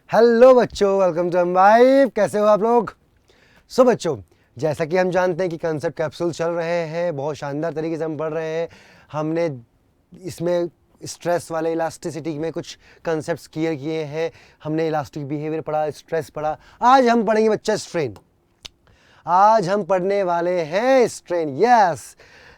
Hello बच्चों, welcome to my. कैसे हो आप लोग? सो बच्चों, जैसा कि हम जानते हैं कि कंसेप्ट कैप्सूल चल रहे हैं, बहुत शानदार तरीके से हम पढ़ रहे हैं। हमने इसमें स्ट्रेस वाले इलास्टिसिटी में कुछ कंसेप्ट्स क्लियर किए हैं। हमने इलास्टिक बिहेवियर पढ़ा, स्ट्रेस पढ़ा। आज हम पढ़ेंगे बच्चा स्ट्रेन। आज हम पढ़ने वाले हैं स्ट्रेन। यस,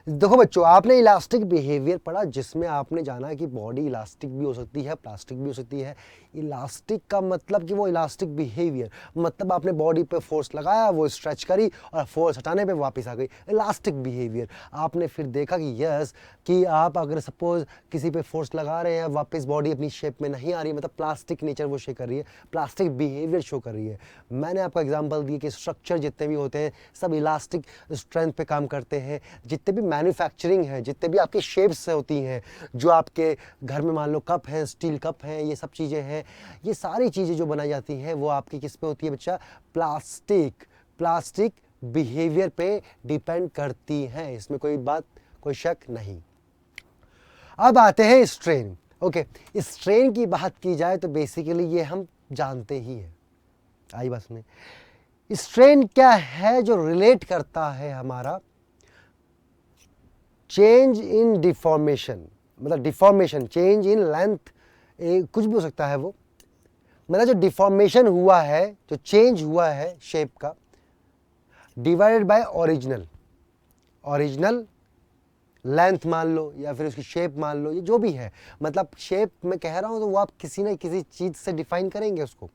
देखो बच्चों, आपने इलास्टिक बिहेवियर पढ़ा जिसमें आपने जाना कि बॉडी इलास्टिक भी हो सकती है, प्लास्टिक भी हो सकती है। इलास्टिक का मतलब कि वो इलास्टिक बिहेवियर, मतलब आपने बॉडी पे फोर्स लगाया, वो स्ट्रेच करी और फोर्स हटाने पे वापस आ गई, इलास्टिक बिहेवियर। आपने फिर देखा कि यस, कि आप अगर सपोज किसी पे फोर्स लगा रहे हैं, वापस बॉडी अपनी शेप में नहीं आ रही, मतलब प्लास्टिक नेचर वो शो कर रही है, प्लास्टिक बिहेवियर शो कर रही है। मैंने आपको एग्जांपल दिया कि स्ट्रक्चर जितने भी होते हैं सब इलास्टिक स्ट्रेंथ पे काम करते हैं। जितने भी मैन्युफैक्चरिंग है, जितने भी आपकी शेप्स होती हैं, जो आपके घर में मान लो कप हैं, स्टील कप हैं, ये सब चीज़ें हैं, ये सारी चीज़ें जो बनाई जाती हैं वो आपकी किस पे होती है बच्चा? प्लास्टिक बिहेवियर पे डिपेंड करती हैं। इसमें कोई शक नहीं। अब आते हैं स्ट्रेन। ओके, स्ट्रेन की बात की जाए तो बेसिकली ये हम जानते ही हैं। आई बात में स्ट्रेन क्या है? जो रिलेट करता है हमारा चेंज इन डिफॉर्मेशन, मतलब डिफॉर्मेशन, चेंज इन लेंथ, कुछ भी हो सकता है वो। मतलब जो डिफॉर्मेशन हुआ है, जो चेंज हुआ है शेप का, डिवाइडेड बाय ओरिजिनल लेंथ मान लो या फिर उसकी शेप मान लो, ये जो भी है, मतलब शेप मैं कह रहा हूं तो वो आप किसी न किसी चीज से डिफाइन करेंगे उसको।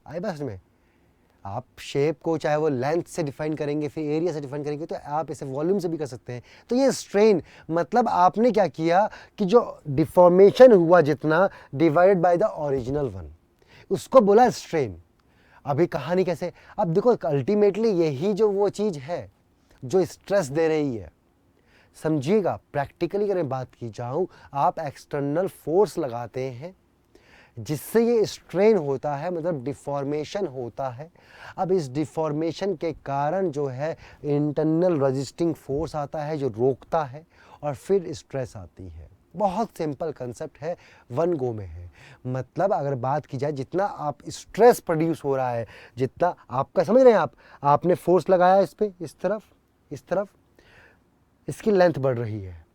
आई बस में आप शेप को चाहे वो लेंथ से डिफाइन करेंगे, फिर एरिया से डिफाइन करेंगे, तो आप इसे वॉल्यूम से भी कर सकते हैं। तो ये स्ट्रेन मतलब आपने क्या किया कि जो डिफॉर्मेशन हुआ जितना, divided by the original one, उसको बोला स्ट्रेन। अभी कहानी कैसे? अब देखो, अल्टीमेटली यही जो वो चीज है जो स्ट्रेस दे रही है। समझिएगा, प्रैक्टिकली अगर मैं बात की जाऊं, आप एक्सटर्नल फोर्स लगाते हैं जिससे ये स्ट्रेन होता है, मतलब डिफॉर्मेशन होता है। अब इस डिफॉर्मेशन के कारण जो है इंटरनल रेजिस्टिंग फोर्स आता है जो रोकता है, और फिर स्ट्रेस आती है। बहुत सिंपल कंसेप्ट है, वन गो में है। मतलब अगर बात की जाए, जितना आप स्ट्रेस प्रोड्यूस हो रहा है, जितना आपका, समझ रहे हैं आप, आपने फोर्स लगाया इस पे, इस तरफ, इसकी लेंथ बढ़ रही है,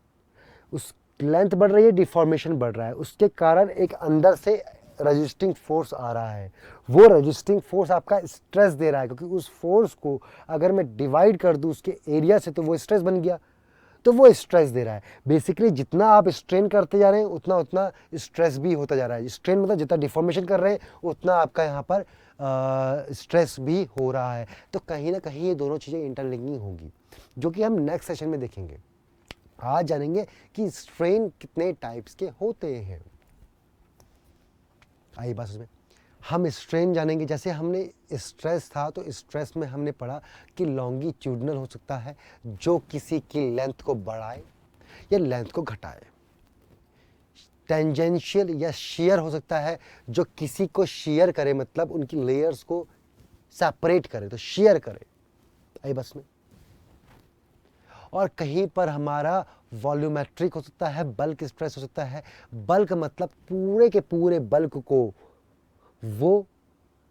उस लेंथ बढ़ रही है, डिफॉर्मेशन बढ़ रहा है, उसके कारण एक अंदर से रजिस्टिंग फोर्स आ रहा है। वो रजिस्टिंग फोर्स आपका स्ट्रेस दे रहा है, क्योंकि उस फोर्स को अगर मैं डिवाइड कर दूं उसके एरिया से तो वो स्ट्रेस बन गया, तो वो स्ट्रेस दे रहा है। बेसिकली जितना आप स्ट्रेन करते जा रहे हैं उतना उतना स्ट्रेस भी होता जा रहा है। स्ट्रेन मतलब जितना डिफॉर्मेशन कर रहे हैं उतना आपका यहाँ पर स्ट्रेस भी हो रहा है। तो कहीं ना कहीं ये दोनों चीज़ें इंटरलिंकिंग होंगी, जो कि हम नेक्स्ट सेशन में देखेंगे। आज जानेंगे कि स्ट्रेन कितने टाइप्स के होते हैं। आइए बात उसमें हम स्ट्रेन जानेंगे। जैसे हमने स्ट्रेस था, तो स्ट्रेस में हमने पढ़ा कि लॉन्गिट्यूडनल हो सकता है, जो किसी की लेंथ को बढ़ाए या लेंथ को घटाए। टेंजेंशियल या शेयर हो सकता है, जो किसी को शेयर करे, मतलब उनकी लेयर्स को सेपरेट करे, तो शेयर करे। आई बस में और कहीं पर हमारा वॉल्यूमेट्रिक हो सकता है, बल्क स्ट्रेस हो सकता है। बल्क मतलब पूरे के पूरे बल्क को वो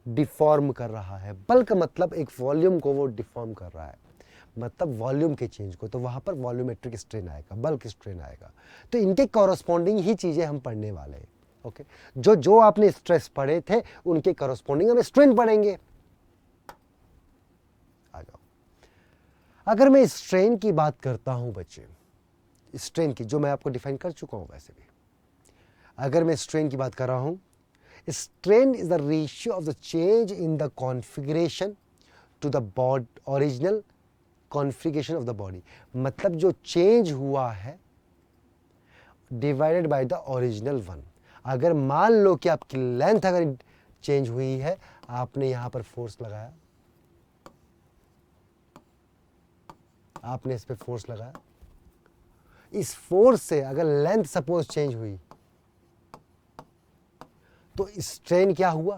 डिफॉर्म कर रहा है। बल्क मतलब एक वॉल्यूम को वो डिफॉर्म कर रहा है, मतलब वॉल्यूम के चेंज को, तो वहां पर वॉल्यूमेट्रिक स्ट्रेन आएगा, बल्क स्ट्रेन आएगा। तो इनके कॉरस्पॉन्डिंग ही चीजें हम पढ़ने वाले हैं। ओके, जो जो आपने स्ट्रेस पढ़े थे उनके कॉरस्पॉन्डिंग हम स्ट्रेन पढ़ेंगे। आ जाओ। अगर मैं स्ट्रेन की बात करता हूं बच्चे, स्ट्रेन की जो मैं आपको डिफाइन कर चुका हूं, वैसे भी अगर मैं स्ट्रेन की बात कर रहा हूं, strain is the ratio of the change in the configuration to the original configuration of the body। मतलब जो चेंज हुआ है divided by the original one. अगर मान लो कि आपकी लेंथ अगर चेंज हुई है, आपने यहां पर फोर्स लगाया, आपने इस पे फोर्स लगाया, इस फोर्स से अगर लेंथ सपोज चेंज हुई, तो स्ट्रेन क्या हुआ?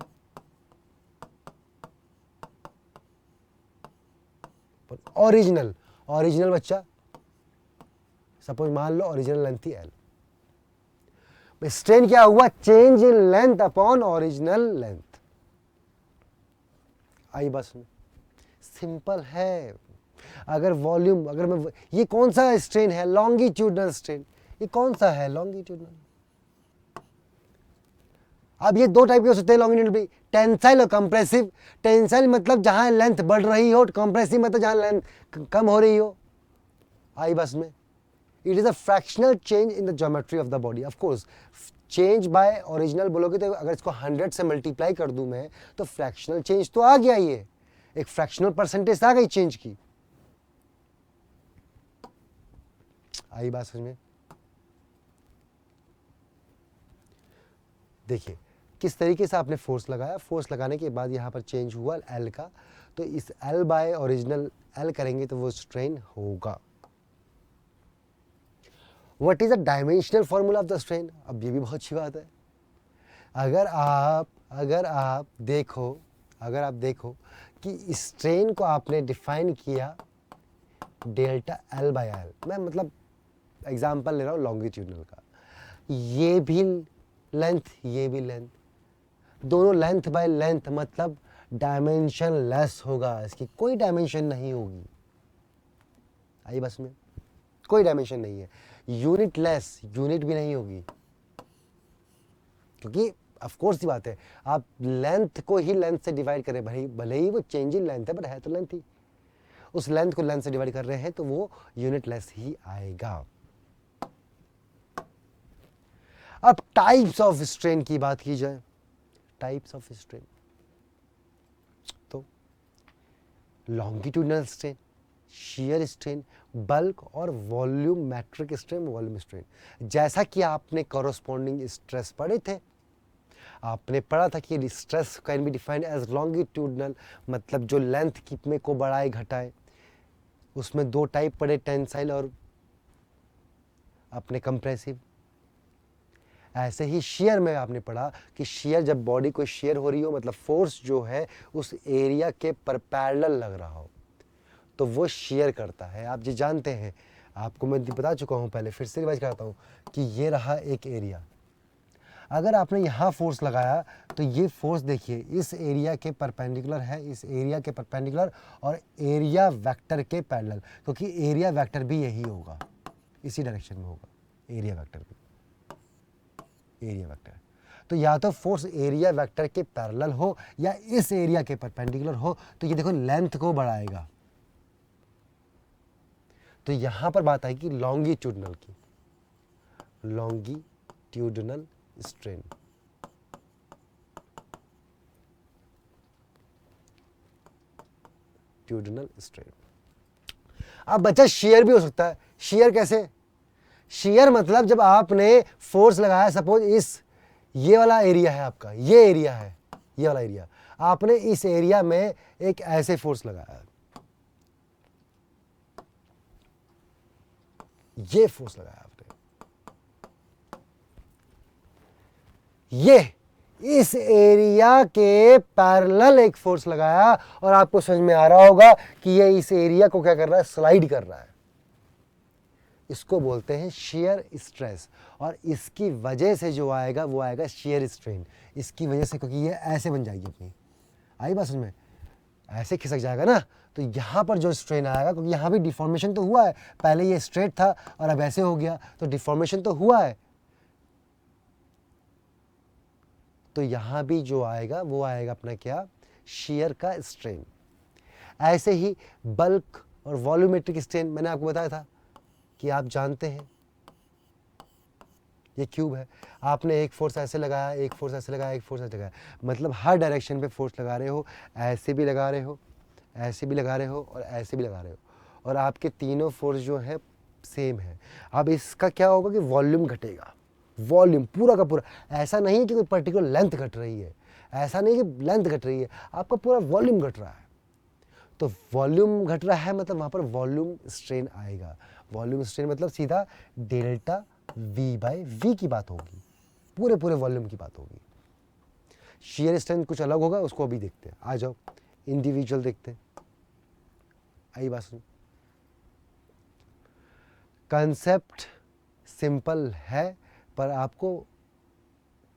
ओरिजिनल बच्चा, सपोज मान लो ओरिजिनल लेंथ थी एल, स्ट्रेन क्या हुआ, change in length upon original length. आई बस में सिंपल है। अगर वॉल्यूम, अगर मैं, ये कौन सा स्ट्रेन है, लॉन्गिट्यूडनल स्ट्रेन, ये कौन सा है, लॉन्गिट्यूडनल। अब ये दो टाइप के हो सकते हैं लॉन्गिट्यूडनल भी, टेंसाइल और कंप्रेसिव। टेंसाइल मतलब जहां लेंथ बढ़ रही हो, कंप्रेसिव मतलब जहां लेंथ कम हो रही हो। आई बस में it is a fractional change in the geometry of the body. Of course change bye original बोलोगे तो अगर इसको 100 से मल्टीप्लाई कर दूं मैं तो फ्रैक्शनल चेंज तो आ गया, ये एक फ्रैक्शनल परसेंटेज आ गई चेंज की। आई बात समझ में। देखिए किस तरीके से आपने फोर्स लगाया, फोर्स लगाने के बाद यहाँ पर चेंज हुआ एल का, तो इस एल बाय ओरिजिनल एल करेंगे तो वो स्ट्रेन होगा। What is the dimensional formula of the strain, अब ये भी बहुत अच्छी बात है। अगर आप देखो कि स्ट्रेन को आपने डिफाइन किया डेल्टा एल बाय एल, मैं मतलब एग्जांपल ले रहा हूँ लॉन्गिट्यूडनल का, ये भी लेंथ, ये भी लेंथ, दोनों लेंथ बाय लेंथ, मतलब डायमेंशन लेस होगा, इसकी कोई डायमेंशन नहीं होगी। आई बस में कोई डायमेंशन नहीं है। यूनिट लेस, यूनिट भी नहीं होगी, क्योंकि ऑफ कोर्स की बात है, आप लेंथ को ही लेंथ से डिवाइड करें, भले ही वो चेंज इन लेंथ है बट है तो लेंथ ही, उस लेंथ को लेंथ से डिवाइड कर रहे हैं तो वो यूनिट लेस ही आएगा। अब टाइप्स ऑफ स्ट्रेन की बात की जाए, टाइप्स ऑफ स्ट्रेन, तो longitudinal strain, shear strain, bulk और वॉल्यूमेट्रिक स्ट्रेन, वॉल्यूम स्ट्रेन। जैसा कि आपने कॉरस्पॉन्डिंग स्ट्रेस पढ़े थे, आपने पढ़ा था कि stress can be defined as longitudinal, मतलब जो लेंथ की में को बढ़ाए घटाए, उसमें दो टाइप पढ़े, टेंसाइल और अपने कंप्रेसिव। ऐसे ही शेयर में आपने पढ़ा कि शेयर, जब बॉडी को शेयर हो रही हो, मतलब फोर्स जो है उस एरिया के पर पैरेलल लग रहा हो, तो वो शेयर करता है। आप जी जानते हैं, आपको मैं बता चुका हूँ पहले, फिर से रिवाइज कराता हूँ कि ये रहा एक एरिया, अगर आपने यहाँ फोर्स लगाया तो ये फोर्स देखिए इस एरिया के परपेंडिकुलर है, इस एरिया के परपेंडिकुलर और एरिया वेक्टर के पैरेलल, क्योंकि एरिया वेक्टर भी यही होगा, इसी डायरेक्शन में होगा एरिया वेक्टर भी, एरिया वेक्टर। तो या तो फोर्स एरिया वेक्टर के पैरेलल हो या इस एरिया के परपेंडिकुलर हो, तो ये देखो लेंथ को बढ़ाएगा। तो यहां पर बात आएगी लॉन्गिट्यूडनल की, लॉन्गिट्यूडनल स्ट्रेन। ट्यूडनल स्ट्रेन। अब बच्चा शेयर भी हो सकता है। शेयर कैसे, शेयर मतलब जब आपने फोर्स लगाया, सपोज इस ये वाला एरिया है आपका, ये एरिया है, ये वाला एरिया, आपने इस एरिया में एक ऐसे फोर्स लगाया, ये फोर्स लगाया आपने, ये इस एरिया के पैरेलल एक फोर्स लगाया, और आपको समझ में आ रहा होगा कि ये इस एरिया को क्या कर रहा है, स्लाइड कर रहा है। इसको बोलते हैं शेयर स्ट्रेस, और इसकी वजह से जो आएगा वो आएगा शेयर स्ट्रेन, इसकी वजह से, क्योंकि ये ऐसे बन जाएगी अपनी, आई बात समझ में, ऐसे खिसक जाएगा ना, तो यहाँ पर जो स्ट्रेन आएगा, क्योंकि यहाँ भी डिफॉर्मेशन तो हुआ है, पहले ये स्ट्रेट था और अब ऐसे हो गया, तो डिफॉर्मेशन तो हुआ है, तो यहाँ भी जो आएगा वो आएगा अपना क्या, शेयर का स्ट्रेन। ऐसे ही बल्क और वॉल्यूमेट्रिक स्ट्रेन, मैंने आपको बताया था कि आप जानते हैं ये क्यूब है, आपने एक फोर्स ऐसे लगाया, एक फोर्स ऐसे लगाया, एक फोर्स ऐसे लगाया, मतलब हर डायरेक्शन पे फोर्स लगा रहे हो, ऐसे भी लगा रहे हो, ऐसे भी लगा रहे हो और ऐसे भी लगा रहे हो, और आपके तीनों फोर्स जो है सेम है। अब इसका क्या होगा कि वॉल्यूम घटेगा, वॉल्यूम पूरा का पूरा, ऐसा नहीं कि कोई पर्टिकुलर लेंथ घट रही है, ऐसा नहीं कि लेंथ घट रही है, आपका पूरा वॉल्यूम घट रहा है। तो वॉल्यूम घट रहा है मतलब वहाँ पर वॉल्यूम स्ट्रेन आएगा। वॉल्यूम स्ट्रेन मतलब सीधा डेल्टा वी बाय वी की बात होगी, पूरे पूरे वॉल्यूम की बात होगी। शेयर स्ट्रेंथ कुछ अलग होगा, उसको अभी देखते हैं, आ जाओ इंडिविजुअल देखते हैं। आई बात सुन, कंसेप्ट सिंपल है पर आपको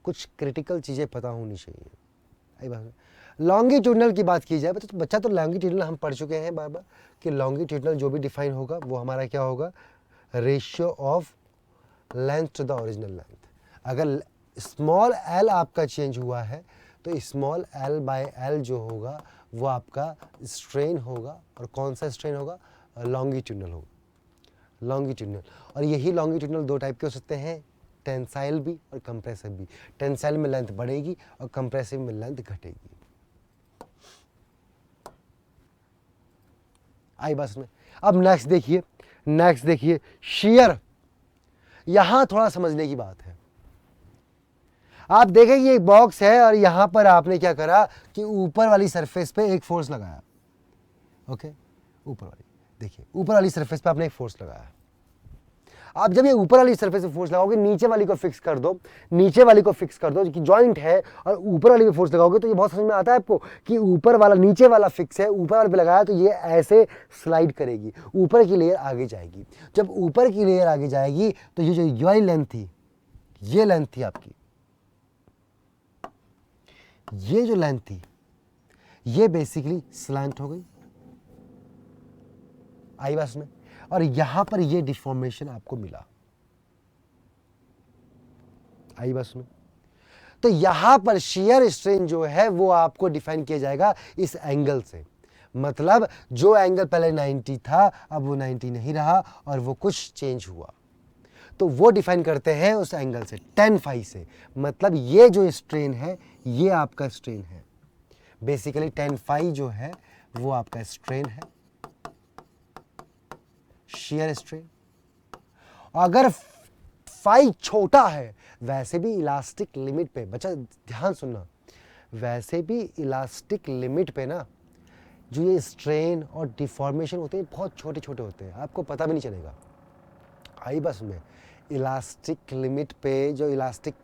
कुछ क्रिटिकल चीज़ें पता होनी चाहिए। आई बात। लॉन्गिट्यूडनल की बात की जाए तो बच्चा तो लॉन्गिट्यूडनल हम पढ़ चुके हैं बार बार कि लॉन्गिट्यूडनल जो भी डिफाइन होगा वो हमारा क्या होगा, ratio of length to the original length. अगर स्मॉल एल आपका चेंज हुआ है तो स्मॉल एल बाय एल जो होगा वो आपका स्ट्रेन होगा, और कौन सा स्ट्रेन होगा, लॉन्गिट्यूडनल होगा, लॉन्गिट्यूडनल। और यही लॉन्गिट्यूडनल दो टाइप के हो सकते हैं, टेंसाइल भी और कंप्रेसिव भी। टेंसाइल में लेंथ बढ़ेगी और कंप्रेसिव में लेंथ घटेगी। आई बस में। अब नेक्स्ट देखिए शियर। यहां थोड़ा समझने की बात है। आप देखें ये एक बॉक्स है और यहां पर आपने क्या करा कि ऊपर वाली सरफेस पे एक फोर्स लगाया। ओके, ऊपर वाली, देखिए ऊपर वाली सरफेस पे आपने एक फोर्स लगाया। आप जब ये ऊपर वाली सरफेस पे फोर्स लगाओगे, नीचे वाली को फिक्स कर दो, नीचे वाली को फिक्स कर दो, जो कि जॉइंट है, और ऊपर वाली पे फोर्स लगाओगे तो ये बहुत समझ में आता है आपको कि ऊपर वाला नीचे वाला फिक्स है, ऊपर वाले पे लगाया तो ये ऐसे स्लाइड करेगी, ऊपर की लेयर आगे जाएगी। जब ऊपर की लेयर आगे जाएगी तो ये जो वाली लेंथ थी, ये लेंथ थी आपकी, ये जो लेंथ थी ये बेसिकली स्लैंट हो गई। आई बात में। और यहां पर ये डिफॉर्मेशन आपको मिला। आई बात में। तो यहां पर शियर स्ट्रेन जो है वो आपको डिफाइन किया जाएगा इस एंगल से। मतलब जो एंगल पहले 90 था अब वो 90 नहीं रहा और वो कुछ चेंज हुआ, तो वो डिफाइन करते हैं उस एंगल से, tan phi से। मतलब ये जो स्ट्रेन है ये आपका स्ट्रेन है, बेसिकली tan phi जो है वो आपका स्ट्रेन है, शियर स्ट्रेन। अगर फाई छोटा है, वैसे भी इलास्टिक लिमिट पे, बच्चा ध्यान सुनना, वैसे भी इलास्टिक लिमिट पे ना जो ये स्ट्रेन और डिफॉर्मेशन होते हैं बहुत छोटे छोटे होते हैं, आपको पता भी नहीं चलेगा। आई बस में इलास्टिक लिमिट पे जो इलास्टिक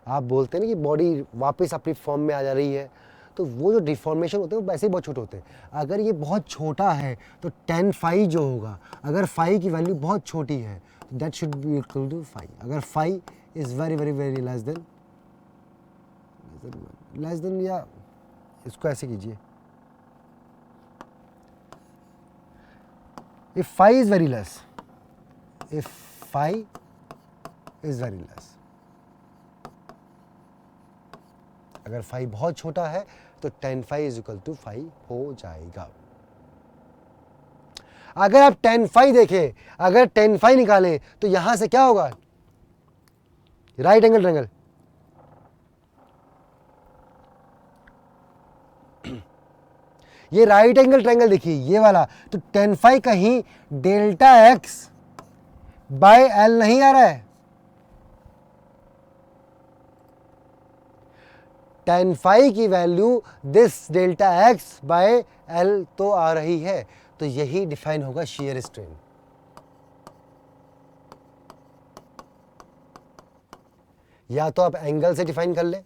आप बोलते हैं ना कि बॉडी वापस अपनी फॉर्म में आ जा रही है, तो वो जो डिफॉर्मेशन होते हैं वो वैसे ही बहुत छोटे होते हैं। अगर ये बहुत छोटा है तो tan phi जो होगा, अगर phi की वैल्यू बहुत छोटी है तो that should be equal to phi। अगर phi is very very very less than, या इसको ऐसे कीजिए, if phi is very less, if phi is very less, अगर phi बहुत छोटा है तो tan phi is equal to phi हो जाएगा। अगर आप tan phi देखें, अगर tan phi निकालें तो यहां से क्या होगा, राइट एंगल ट्रायंगल, ये राइट एंगल ट्रायंगल देखिए ये वाला, तो tan phi कहीं डेल्टा x बाय एल नहीं आ रहा है, tan phi की value this delta x by L तो आ रही है, तो यही डिफाइन होगा शियर स्ट्रेन। या तो आप एंगल से डिफाइन कर ले,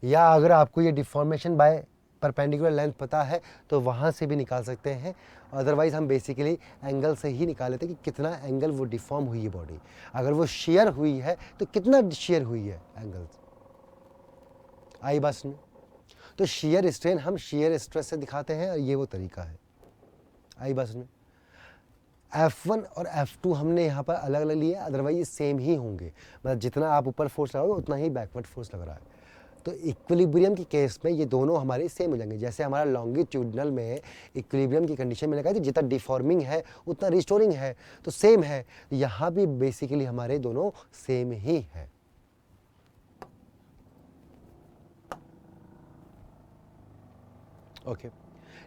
या अगर आपको ये डिफॉर्मेशन बाय परपेंडिकुलर लेंथ पता है तो वहां से भी निकाल सकते हैं। अदरवाइज हम बेसिकली एंगल से ही निकाल लेते हैं कि कितना एंगल वो डिफॉर्म हुई है बॉडी, अगर वो शेयर हुई है तो कितना शेयर हुई है एंगल। आई बस में। तो शियर स्ट्रेन हम शियर स्ट्रेस से दिखाते हैं और ये वो तरीका है। आई बस में। F1 और F2 हमने यहाँ पर अलग अलग लिए, अदरवाइज सेम ही होंगे, मतलब जितना आप ऊपर फोर्स लगाओगे उतना ही बैकवर्ड फोर्स लग रहा है। तो इक्विलिब्रियम की केस में ये दोनों हमारे सेम हो जाएंगे। जैसे हमारा लॉन्गिट्यूडनल में इक्विलिब्रियम की कंडीशन में लगा थी, जितना डिफॉर्मिंग है उतना रिस्टोरिंग है, तो सेम है। यहाँ भी बेसिकली हमारे दोनों सेम ही है। ओके,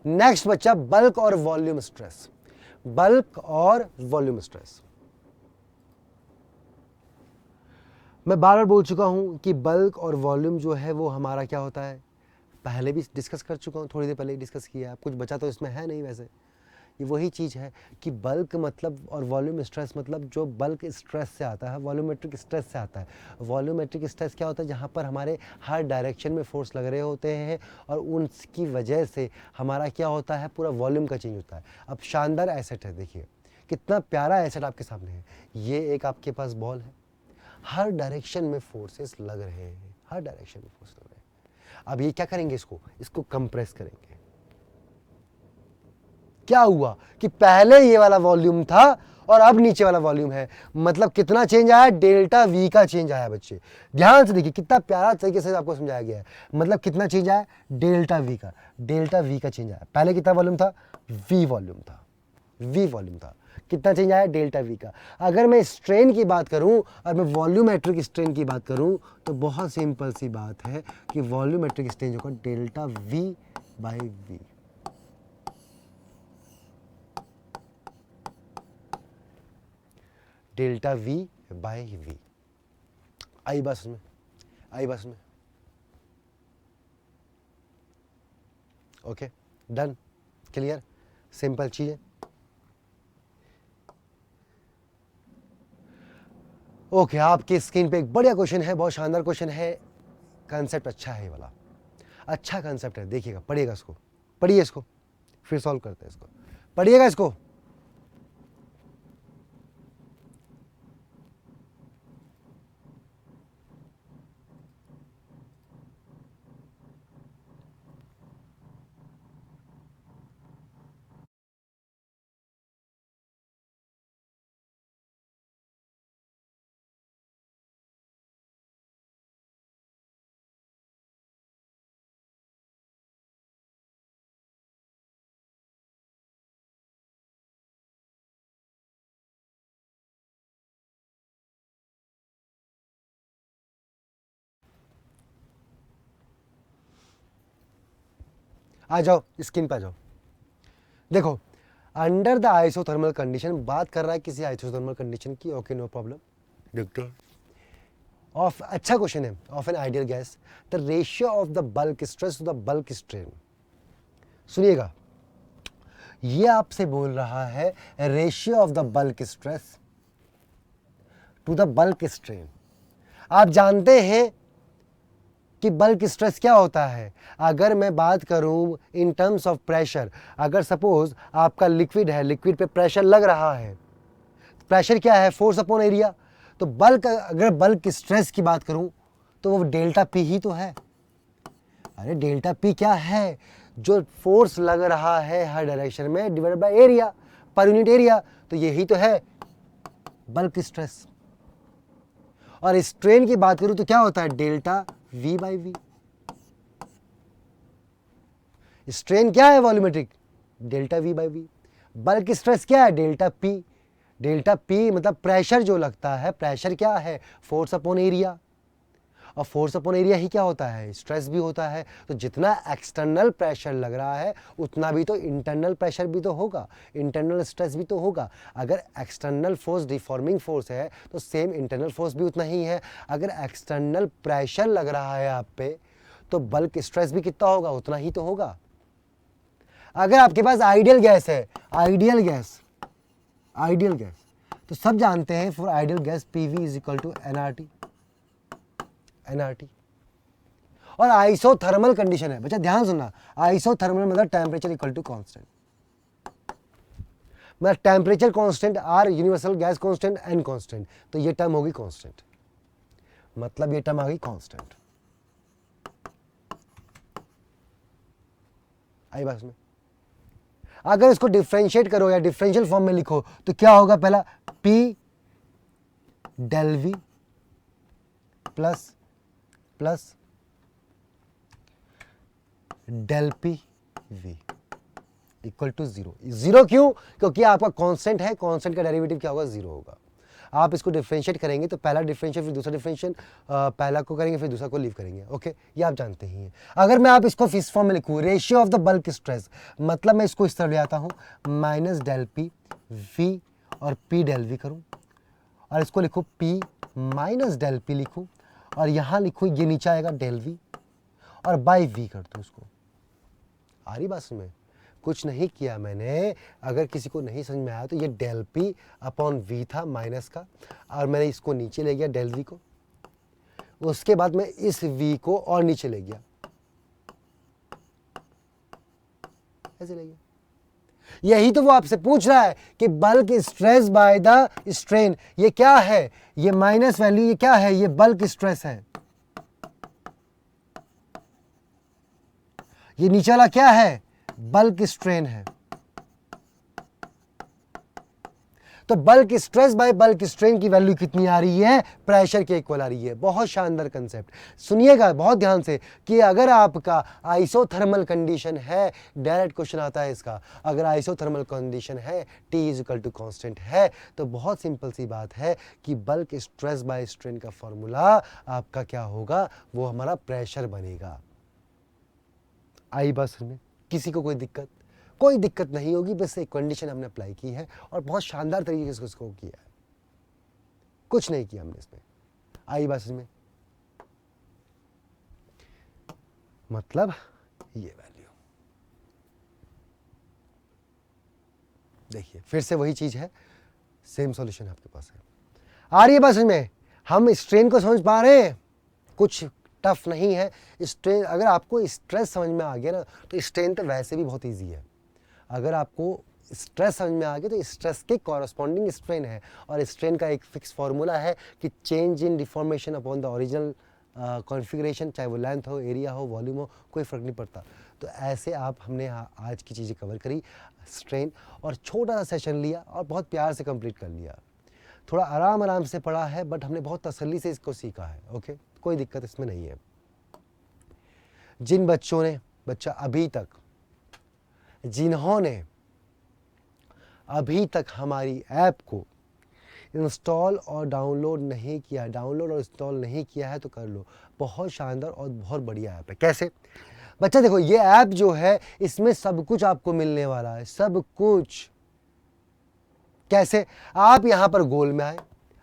नेक्स्ट बच्चा बल्क और वॉल्यूम स्ट्रेस। बल्क और वॉल्यूम स्ट्रेस, मैं बार बार बोल चुका हूं कि बल्क और वॉल्यूम जो है वो हमारा क्या होता है, पहले भी डिस्कस कर चुका हूं, थोड़ी देर पहले ही डिस्कस किया है, कुछ बचा तो इसमें है नहीं। वैसे ये वही चीज़ है कि बल्क मतलब और वॉल्यूम स्ट्रेस मतलब जो बल्क स्ट्रेस से आता है, वॉल्यूमेट्रिक स्ट्रेस से आता है। वॉल्यूमेट्रिक स्ट्रेस क्या होता है, जहाँ पर हमारे हर डायरेक्शन में फोर्स लग रहे होते हैं और उनकी वजह से हमारा क्या होता है, पूरा वॉल्यूम का चेंज होता है। अब शानदार एसेट है, देखिए कितना प्यारा एसेट आपके सामने है। ये एक आपके पास बॉल है, हर डायरेक्शन में फोर्सेस लग रहे हैं, हर डायरेक्शन में फोर्स लग रहा है। अब ये क्या करेंगे, इसको कंप्रेस करेंगे। क्या हुआ कि पहले ये वाला वॉल्यूम था और अब नीचे वाला वॉल्यूम है, मतलब कितना चेंज आया, डेल्टा वी का चेंज आया। बच्चे ध्यान से देखिए, कितना प्यारा तरीके से आपको समझाया गया है। मतलब कितना चेंज आया, डेल्टा वी का चेंज आया। पहले कितना वॉल्यूम था, वी वॉल्यूम था। कितना चेंज आया, डेल्टा वी का। अगर मैं स्ट्रेन की बात करूं और मैं वॉल्यूमेट्रिक स्ट्रेन की बात करूं तो बहुत सिंपल सी बात है कि वॉल्यूमेट्रिक स्ट्रेन होगा delta V by V. Delta V by V. आई बस में, ओके, डन, क्लियर, सिंपल चीज है। ओके, आपकी स्क्रीन पे एक बढ़िया क्वेश्चन है, बहुत शानदार क्वेश्चन है। कंसेप्ट अच्छा है, ये वाला अच्छा कंसेप्ट है। देखिएगा, पढ़िएगा इसको, पढ़िए इसको, फिर सॉल्व करते हैं इसको। पढ़िएगा इसको। आ जाओ, स्क्रीन पे आ जाओ। देखो, अंडर द आइसोथर्मल कंडीशन, बात कर रहा है किसी आइसोथर्मल कंडीशन की। Okay, no problem. देखते हैं। ऑफ, अच्छा क्वेश्चन है। Of an ideal gas the ratio of the bulk stress to the bulk strain. सुनिएगा, ये आपसे बोल रहा है ratio of the bulk stress to the bulk strain. आप जानते हैं कि बल्क स्ट्रेस क्या होता है। अगर मैं बात करूं इन टर्म्स ऑफ प्रेशर, अगर सपोज आपका लिक्विड है, लिक्विड पे प्रेशर लग रहा है, प्रेशर क्या है, फोर्स अपॉन एरिया। तो बल्क, अगर बल्क स्ट्रेस की बात करूं तो वो डेल्टा पी ही तो है। अरे डेल्टा पी क्या है, जो फोर्स लग रहा है हर डायरेक्शन में divided by area, per unit area, तो यही तो है बल्क स्ट्रेस। और स्ट्रेन की बात करूं तो क्या होता है, delta V by V. Strain क्या है volumetric, delta V by V. Bulk stress क्या है, डेल्टा पी। डेल्टा पी मतलब प्रेशर जो लगता है, प्रेशर क्या है, फोर्स अपॉन एरिया। और फोर्स अपॉन एरिया ही क्या होता है, स्ट्रेस भी होता है। तो जितना एक्सटर्नल प्रेशर लग रहा है उतना भी तो इंटरनल प्रेशर भी तो होगा, इंटरनल स्ट्रेस भी तो होगा। अगर एक्सटर्नल फोर्स डिफॉर्मिंग फोर्स है तो सेम इंटरनल फोर्स भी उतना ही है। अगर एक्सटर्नल प्रेशर लग रहा है आप पे तो बल्क स्ट्रेस भी कितना होगा, उतना ही तो होगा। अगर आपके पास आइडियल गैस है, आइडियल गैस तो सब जानते हैं for ideal gas PV is equal to nRT. और आइसोथर्मल कंडीशन है, बच्चा ध्यान सुनना, आइसोथर्मल मतलब टेम्परेचर इक्वल टू कांस्टेंट, मतलब temperature constant, R universal gas constant, n constant. तो ये टर्म होगी कांस्टेंट, मतलब ये टर्म आ गई कांस्टेंट। आई बात में। अगर इसको डिफरेंशिएट करो या डिफरेंशियल फॉर्म में लिखो तो क्या होगा, पहला P del V plus del P V equal to zero. Zero क्यों, क्योंकि आपका कांस्टेंट है, कांस्टेंट का डेरिवेटिव क्या होगा, जीरो होगा। आप इसको डिफरेंशिएट करेंगे तो पहला डिफरेंशिएट फिर दूसरा डिफरेंशिएट, पहला को करेंगे फिर दूसरा को लीव करेंगे। ओके, ये आप जानते ही हैं। अगर मैं आप इसको इस फॉर्म में लिखूँ, ratio of the bulk stress, मतलब मैं इसको इस तरह ले आता हूँ, माइनस डेल पी वी और पी डेल वी करूँ, और इसको लिखूँ पी माइनस डेल पी लिखूँ, और यहाँ लिखूँ ये नीचे आएगा डेल वी, और बाई वी कर दूँ इसको। आ रही बात समझ में, कुछ नहीं किया मैंने। अगर किसी को नहीं समझ में आया तो ये डेल पी अपॉन वी था माइनस का, और मैंने इसको नीचे ले गया डेल वी को, उसके बाद मैं इस वी को और नीचे ले गया, ऐसे ले गया। यही तो वो आपसे पूछ रहा है कि bulk stress by the strain, ये क्या है, ये माइनस वैल्यू, ये क्या है, ये बल्क स्ट्रेस है। ये नीचे वाला क्या है, बल्क स्ट्रेन है। तो bulk stress bye bulk strain की वैल्यू कितनी आ रही है, प्रेशर के इक्वल आ रही है। बहुत शानदार कंसेप्ट, सुनिएगा बहुत ध्यान से कि अगर आपका आइसोथर्मल कंडीशन है, डायरेक्ट क्वेश्चन आता है इसका, अगर आइसोथर्मल कंडीशन है, T is equal to constant है, तो बहुत सिंपल सी बात है कि बल्क स्ट्रेस बाय स्ट्रेन का फॉर्मूला आपका क्या होगा, वो हमारा प्रेशर बनेगा। आई बस में किसी को कोई दिक्कत नहीं होगी, बस एक कंडीशन हमने अप्लाई की है और बहुत शानदार तरीके से उसको किया है, कुछ नहीं किया हमने इसमें। आई बात में, मतलब ये वैल्यू देखिए, फिर से वही चीज है, सेम सॉल्यूशन आपके पास है। आ रही है बात में, हम स्ट्रेन को समझ पा रहे हैं, कुछ टफ नहीं है। स्ट्रेन, अगर आपको स्ट्रेस समझ में आ गया ना, तो स्ट्रेन तो वैसे भी बहुत ईजी है। अगर आपको स्ट्रेस समझ में आ गया, तो स्ट्रेस के कॉरस्पॉन्डिंग स्ट्रेन है, और स्ट्रेन का एक फिक्स फॉर्मूला है कि change in deformation upon the original configuration, चाहे वो लेंथ हो, एरिया हो, वॉल्यूम हो, कोई फ़र्क नहीं पड़ता। तो ऐसे आप, हमने आज की चीज़ें कवर करी, स्ट्रेन, और छोटा सा सेशन लिया और बहुत प्यार से कंप्लीट कर लिया। थोड़ा आराम से पढ़ा है, बट हमने बहुत तसल्ली से इसको सीखा है। ओके, कोई दिक्कत इसमें नहीं है। जिन बच्चों ने, जिन्होंने अभी तक हमारी ऐप को इंस्टॉल और डाउनलोड नहीं किया, डाउनलोड और इंस्टॉल नहीं किया है, तो कर लो। बहुत शानदार और बहुत बढ़िया ऐप है। कैसे बच्चा, देखो ये ऐप जो है, इसमें सब कुछ आपको मिलने वाला है, सब कुछ। कैसे, आप यहां पर गोल में आए,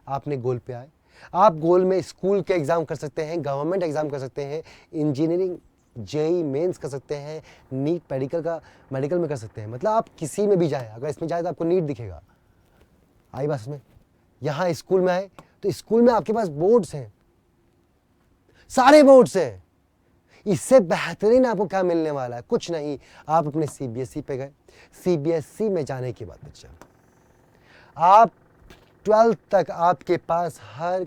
आपने गोल पे आए, आप गोल में स्कूल के एग्जाम कर सकते हैं, गवर्नमेंट एग्जाम कर सकते हैं, इंजीनियरिंग जेई मेंस कर सकते हैं, नीट मेडिकल में कर सकते हैं, मतलब आप किसी में भी जाए। अगर इसमें जाए तो आपको नीट दिखेगा। आई बस में, यहाँ स्कूल में आए तो स्कूल में आपके पास बोर्ड्स हैं, सारे बोर्ड्स हैं। इससे बेहतरीन आपको क्या मिलने वाला है, कुछ नहीं। आप अपने सीबीएसई पे गए, सीबीएसई में जाने के बाद बच्चा, आप 12th तक आपके पास हर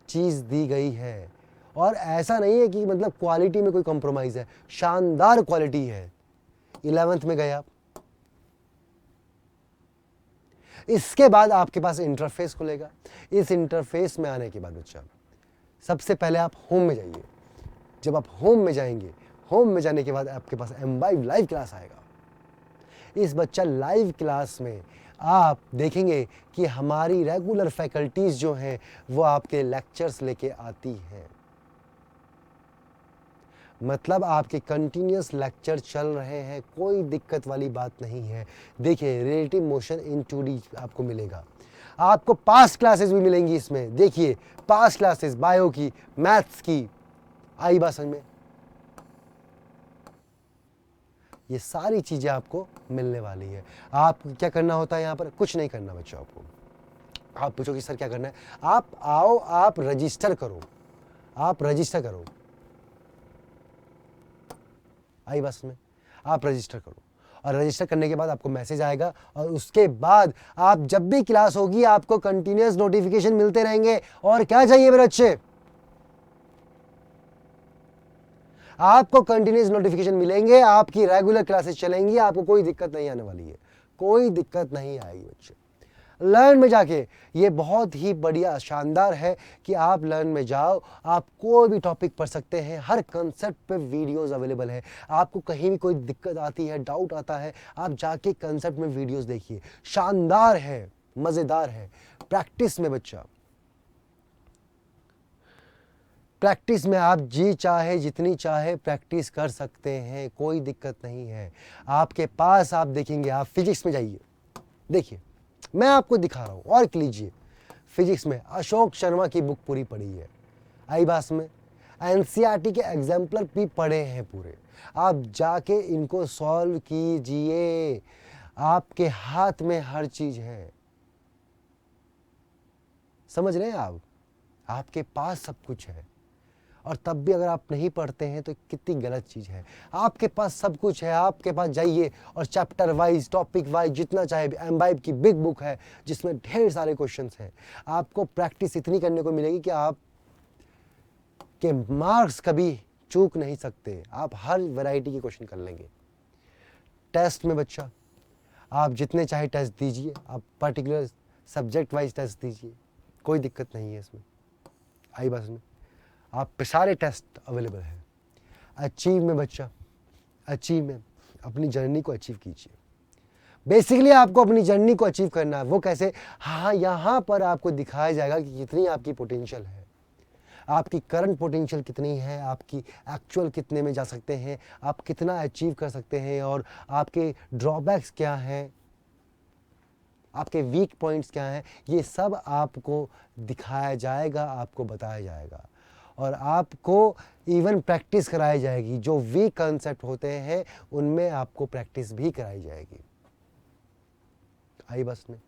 चीज दी गई है, और ऐसा नहीं है कि मतलब क्वालिटी में कोई कॉम्प्रोमाइज है, शानदार क्वालिटी है। 11th में गए आप, इसके बाद आपके पास इंटरफेस खुलेगा। इस इंटरफेस में आने के बाद बच्चा, सबसे पहले आप होम में जाइए। जब आप होम में जाएंगे, होम में जाने के बाद आपके पास M5 लाइव क्लास आएगा। इस बच्चा लाइव क्लास में आप देखेंगे कि हमारी रेगुलर फैकल्टीज जो हैं, वो आपके लेक्चर्स लेके आती हैं। मतलब आपके कंटिन्यूस लेक्चर चल रहे हैं, कोई दिक्कत वाली बात नहीं है। देखिए, रिलेटिव मोशन इन 2D आपको मिलेगा। आपको पास्ट क्लासेस भी मिलेंगी इसमें। देखिए, पास्ट क्लासेस बायो की, मैथ्स की, आई बात समझ में, ये सारी चीजें आपको मिलने वाली है। आप क्या करना होता है यहाँ पर, कुछ नहीं करना बच्चों आपको। आप पूछोगे सर क्या करना है, आप आओ, आप रजिस्टर करो, आप रजिस्टर करो। आई बस में, आप रजिस्टर करो, और रजिस्टर करने के बाद आपको मैसेज आएगा, और उसके बाद आप जब भी क्लास होगी आपको कंटिन्यूअस नोटिफिकेशन मिलते रहेंगे। और क्या चाहिए मेरे बच्चे, आपको कंटिन्यूअस नोटिफिकेशन मिलेंगे, आपकी रेगुलर क्लासेस चलेंगी, आपको कोई दिक्कत नहीं आने वाली है, कोई दिक्कत नहीं आएगी बच्चे। लर्न में जाके, ये बहुत ही बढ़िया शानदार है कि आप लर्न में जाओ, आप कोई भी टॉपिक पढ़ सकते हैं, हर कंसेप्ट पे वीडियोस अवेलेबल है। आपको कहीं भी कोई दिक्कत आती है, डाउट आता है, आप जाके कंसेप्ट में वीडियोस देखिए, शानदार है, मजेदार है। प्रैक्टिस में बच्चा, प्रैक्टिस में आप जी चाहे जितनी चाहे प्रैक्टिस कर सकते हैं, कोई दिक्कत नहीं है आपके पास। आप देखेंगे, आप फिजिक्स में जाइए, देखिए मैं आपको दिखा रहा हूँ, और लीजिए। फिजिक्स में अशोक शर्मा की बुक पूरी पढ़ी है, आई बास में एनसीईआरटी के एग्जाम्पलर भी पढ़े हैं पूरे। आप जाके इनको सॉल्व कीजिए, आपके हाथ में हर चीज है, समझ रहे हैं आप, आपके पास सब कुछ है। और तब भी अगर आप नहीं पढ़ते हैं तो कितनी गलत चीज़ है। आपके पास सब कुछ है, आपके पास जाइए और चैप्टर वाइज, टॉपिक वाइज, जितना चाहे, M5 की बिग बुक है जिसमें ढेर सारे क्वेश्चंस हैं। आपको प्रैक्टिस इतनी करने को मिलेगी कि आप के मार्क्स कभी चूक नहीं सकते, आप हर वैरायटी के क्वेश्चन कर लेंगे। टेस्ट में बच्चा आप जितने चाहे टेस्ट दीजिए, आप पर्टिकुलर सब्जेक्ट वाइज टेस्ट दीजिए, कोई दिक्कत नहीं है इसमें। आई बात में आप पे सारे टेस्ट अवेलेबल हैं। अचीव में बच्चा, अचीव में अपनी जर्नी को अचीव कीजिए। बेसिकली आपको अपनी जर्नी को अचीव करना है। वो कैसे? हाँ, यहाँ पर आपको दिखाया जाएगा कि कितनी आपकी पोटेंशियल है, आपकी करंट पोटेंशियल कितनी है, आपकी एक्चुअल कितने में जा सकते हैं, आप कितना अचीव कर सकते हैं, और आपके ड्रॉबैक्स क्या हैं, आपके वीक पॉइंट्स क्या हैं, ये सब आपको दिखाया जाएगा, आपको बताया जाएगा, और आपको इवन प्रैक्टिस कराई जाएगी। जो वीक कंसेप्ट होते हैं उनमें आपको प्रैक्टिस भी कराई जाएगी। आई बस में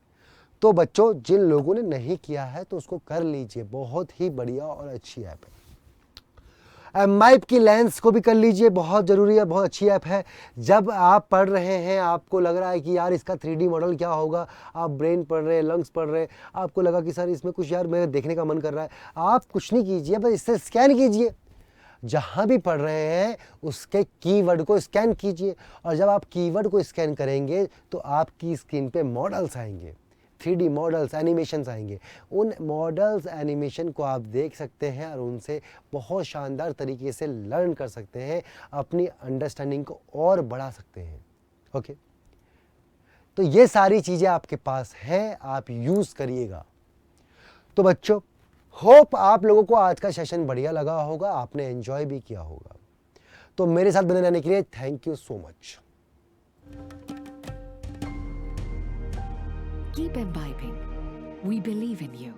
तो बच्चों, जिन लोगों ने नहीं किया है तो उसको कर लीजिए, बहुत ही बढ़िया और अच्छी ऐप है। माइप की लेंस को भी कर लीजिए, बहुत ज़रूरी है, बहुत अच्छी ऐप है। जब आप पढ़ रहे हैं, आपको लग रहा है कि यार इसका 3D मॉडल क्या होगा, आप ब्रेन पढ़ रहे हैं, लंग्स पढ़ रहे हैं, आपको लगा कि सर इसमें कुछ यार मेरे देखने का मन कर रहा है, आप कुछ नहीं कीजिए, बस इससे स्कैन कीजिए। जहाँ भी पढ़ रहे हैं उसके कीवर्ड को स्कैन कीजिए, और जब आप कीवर्ड को स्कैन करेंगे तो आपकी स्क्रीन पे मॉडल्स आएंगे, 3D मॉडल्स, एनिमेशंस आएंगे। उन मॉडल्स, एनिमेशन को आप देख सकते हैं और उनसे बहुत शानदार तरीके से लर्न कर सकते हैं, अपनी अंडरस्टैंडिंग को और बढ़ा सकते हैं। ओके, तो ये सारी चीज़ें आपके पास हैं, आप यूज़ करिएगा। तो बच्चों, होप आप लोगों को आज का सेशन बढ़िया लगा होगा, आपने एंजॉय भी किया होगा। तो मेरे साथ बने रहने के लिए thank you so much. Keep imbibing. We believe in you.